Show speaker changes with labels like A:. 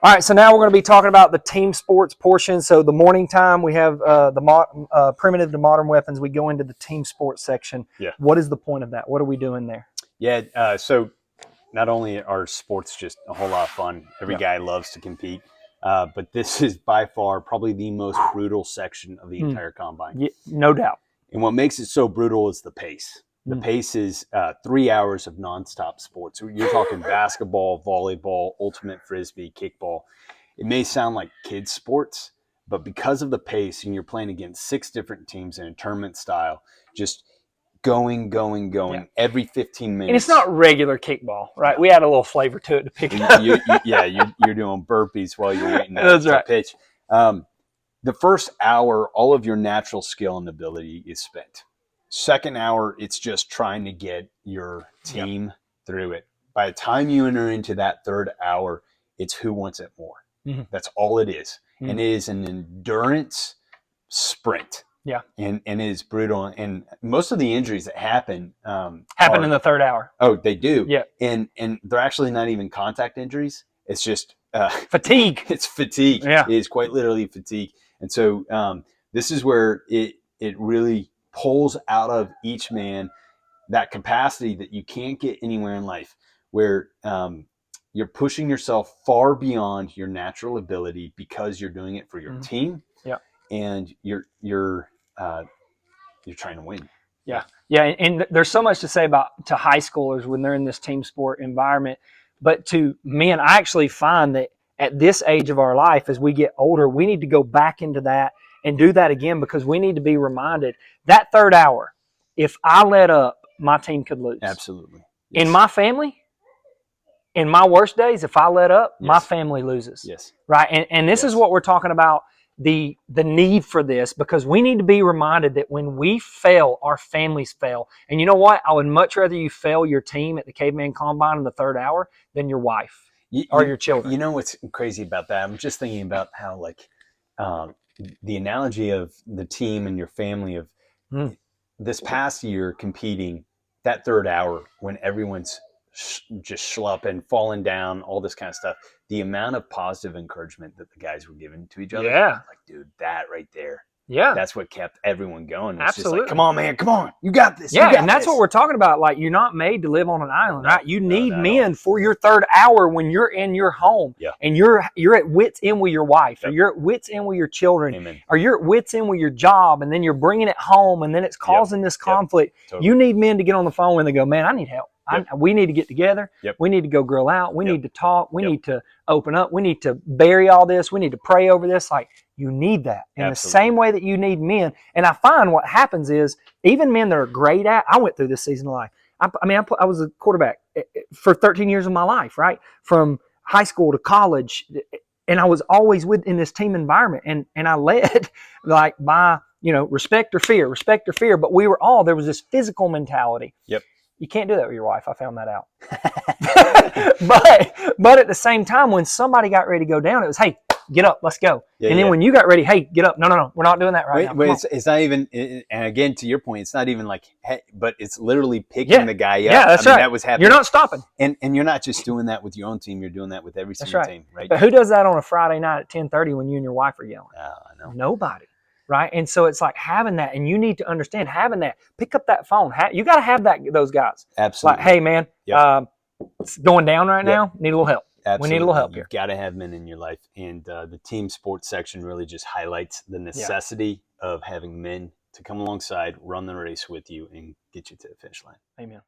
A: All right, so now we're going to be talking about the team sports portion. So the morning time, we have the primitive to modern weapons. We go into the team sports section.
B: Yeah.
A: What is the point of that? What are we doing there?
B: Yeah. So not only are sports just a whole lot of fun, every
A: Yeah.
B: guy loves to compete, but this is by far probably the most brutal section of the entire combine.
A: Yeah, no doubt.
B: And what makes it so brutal is the pace. The pace is 3 hours of nonstop sports. You're talking basketball, volleyball, ultimate frisbee, kickball. It may sound like kids' sports, but because of the pace, and you're playing against 6 different teams in a tournament style, just going
A: Yeah.
B: every 15 minutes.
A: And it's not regular kickball, right?
B: No.
A: We add a little flavor to it to pick it up.
B: You're doing burpees while you're waiting
A: That's
B: to
A: right.
B: pitch. The first hour, all of your natural skill and ability is spent. Second hour, it's just trying to get your team through it. By the time you enter into that third hour, it's who wants it more.
A: Mm-hmm.
B: That's all it is.
A: Mm-hmm.
B: And it is an endurance sprint.
A: Yeah.
B: And it is brutal. And most of the injuries that happen
A: in the third hour.
B: Oh, they do.
A: Yeah.
B: And they're actually not even contact injuries. It's just
A: fatigue.
B: It's fatigue.
A: Yeah.
B: It is quite literally fatigue. And so this is where it really pulls out of each man that capacity that you can't get anywhere in life, where you're pushing yourself far beyond your natural ability because you're doing it for your team.
A: Yeah.
B: And you're trying to win.
A: Yeah. Yeah. And there's so much to say to high schoolers when they're in this team sport environment. But to men, I actually find that at this age of our life, as we get older, we need to go back into that and do that again, because we need to be reminded that third hour, if I let up, my team could lose.
B: Absolutely. Yes.
A: In my family, in my worst days, if I let up, my family loses.
B: Yes.
A: Right. And this is what we're talking about, the need for this, because we need to be reminded that when we fail, our families fail. And you know what? I would much rather you fail your team at the Caveman Combine in the third hour than your wife or your children.
B: You know what's crazy about that? I'm just thinking about how, like, the analogy of the team and your family of this past year competing, that third hour when everyone's just schlupping, falling down, all this kind of stuff. The amount of positive encouragement that the guys were giving to each other.
A: Yeah.
B: Like, dude, that right there.
A: Yeah.
B: That's what kept everyone going. It's
A: Absolutely.
B: just like, come on, man, come on. You got this.
A: Yeah,
B: got
A: and that's
B: this.
A: what we're talking about. Like, you're not made to live on an island, right? You need
B: no.
A: men for your third hour when you're in your home.
B: Yeah.
A: And you're at wit's end with your wife, or you're at wit's end with your children.
B: Amen.
A: Or you're at wit's end with your job, and then you're bringing it home, and then it's causing this conflict.
B: Totally.
A: You need men to get on the phone when they go, man, I need help. We need to get together.
B: Yep.
A: We need to go grill out. We need to talk. We need to open up. We need to bury all this. We need to pray over this. Like, you need that in the same way that you need men. And I find what happens is, even men that are great at, I went through this season of life. I was a quarterback for 13 years of my life, right? From high school to college. And I was always in this team environment. And I led like by, respect or fear. But there was this physical mentality.
B: Yep.
A: You can't do that with your wife. I found that out. but at the same time, when somebody got ready to go down, it was, hey, get up, let's go. And then when you got ready, hey, get up. No, we're not doing that right now.
B: But it's not even, and again, to your point, it's not even like, hey, but it's literally picking the guy up.
A: Yeah, that's right.
B: That was happening.
A: You're not stopping.
B: And you're not just doing that with your own team. You're doing that with every single team, right?
A: But who does that on a Friday night at 10:30 when you and your wife are yelling?
B: I know.
A: Nobody. Right. And so it's like having that, and you need to understand having that. Pick up that phone. You got to have those guys.
B: Absolutely.
A: Like, hey, man, it's going down right now. Need a little help.
B: Absolutely.
A: We need a little help here.
B: You've got to have men in your life. And the team sports section really just highlights the necessity of having men to come alongside, run the race with you, and get you to the finish line.
A: Amen.